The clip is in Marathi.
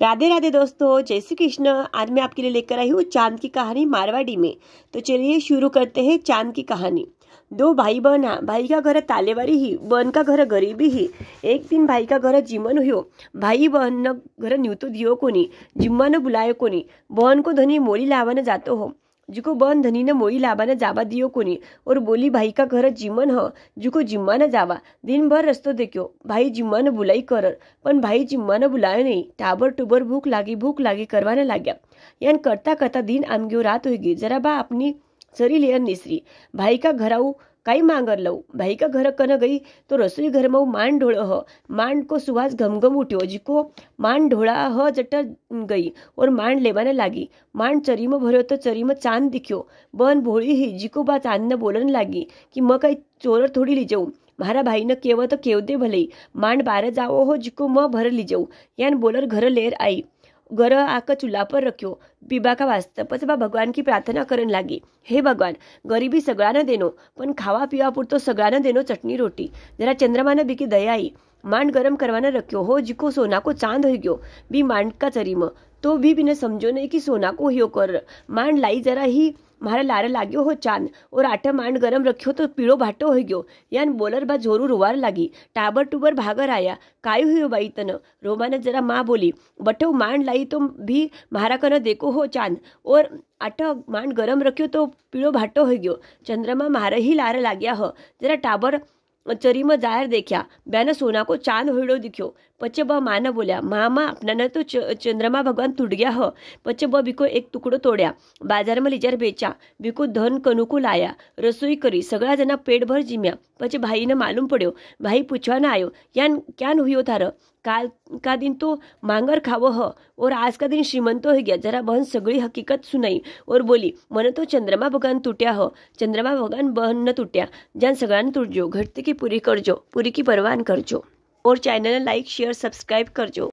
राधे राधे दोस्तों, जय श्री कृष्ण। आज मैं आपके लिए लेकर आई हूँ चांद की कहानी मारवाड़ी में। तो चलिए शुरू करते हैं चांद की कहानी। दो भाई बहन, भाई का घर तालेवारी ही, बहन का घर गरीबी ही। एक दिन भाई का घर जिम्मन हुयो। भाई बहन न घर न्यूतो दियो कोनी, जिम्मा न बुलायो कोनी। बहन को धनी मोली लावाने जातो हो, जिको बहन धनी ने मोली लावाने जावा दियो कोनी। और बोली भाई का घर जिम्मन ह, जिको जिम्मा न जावा। दिन भर रस्तो देख्यो, भाई जिम्मा ने बुलाई कर, पण भाई जिम्मा ने बुलायो नहीं। टाबर टूबर भूख लागी करवाने लाग्या। यान करता करता दिन आम गयो, रात हो गई। जरा बा अपनी सरी लेर निसरी। भाई का घर आऊ काई मांगर लऊ। भाई का घर कन गई तो रसोई घर में मांड ढोड़ ह। मांड को सुवास घमघम उठ्यो, जिको मांड ढोड़ा ह जटा गई और मांड लेवाने लागी। मांड चरी में भर्यो तो चरी में चांद दिख्यो। बहन भोળી ही, जिको बा चांद ने बोलन लागी कि मैं कई चोरर थोड़ी ली जाऊं। मारा भाई ने केव तो केव दे भले, मांड बारे जाओ हो, जिको मैं भर ली जाऊं। यान बोलर घर लेर आई। घर आकर चूल्हा पर रख्यो, पीबा का वास्ते। પછી બા ભગવાન की प्रार्थना करन लागी, हे भगवान, गरीबी सगळाने देनो, पण खावा पीवा पुरतो सगळाने देनो चटनी रोटी। जरा चंद्रमा ने बीकी दया आई। मांड गरम करवाने रख्यो हो, जिको सोना को चांद हो गयो। बी मांड का चरी में तो भी बिने समझो नहीं कि सोना को हियो कर। मांड लाई जरा ही मारे लारे लाग्यो हो चांद। और आटा मांड गरम रख्यो तो पीड़ो भाटो हो गयो। यान बोलर बा जोरू रोवार लागी। टाबर टूबर भागर आया, काय हुयो बाई तन। रोमा ने जरा माँ बोली, बटो मांड लाई तो भी मारा कन देखो हो चांद। और आटा मांड गरम रख्यो तो पीड़ो भाटो हो गयो। चंद्रमा मारे ही लारे लाग्या हो। जरा टाबर चरी में जाहिर देख्या, ब्याने सोना को चांद होड़ो दिख्यो। पचे ब माँ ने बोल्या, माँ अपना ने तो चंद्रमा भगवान टूट गया हो। पचे ब बिको एक टुकड़ो तोड़या, बाजार में लीजार बेचा, बिको धन कनुकू लाया, रसोई करी, सगळा जना पेट भर जिम्या। पचे भाई ने मालूम पड़्यो। भाई पूछवा ना आयो, यान क्या हुयो थार। काल का दिन तो मांगर खावो ह और आज का दिन श्रीमंत हो गया। जरा बहन सगड़ी हकीकत सुनाई और बोली, मन तो चंद्रमा भगवान टूट्या हो, चंद्रमा भगवान बहन न टूट्या। जान सगळाने टूटजो, घटती की पूरी करजो, पूरी की परवान करजो। और चैनल लाइक शेयर सब्सक्राइब करजो।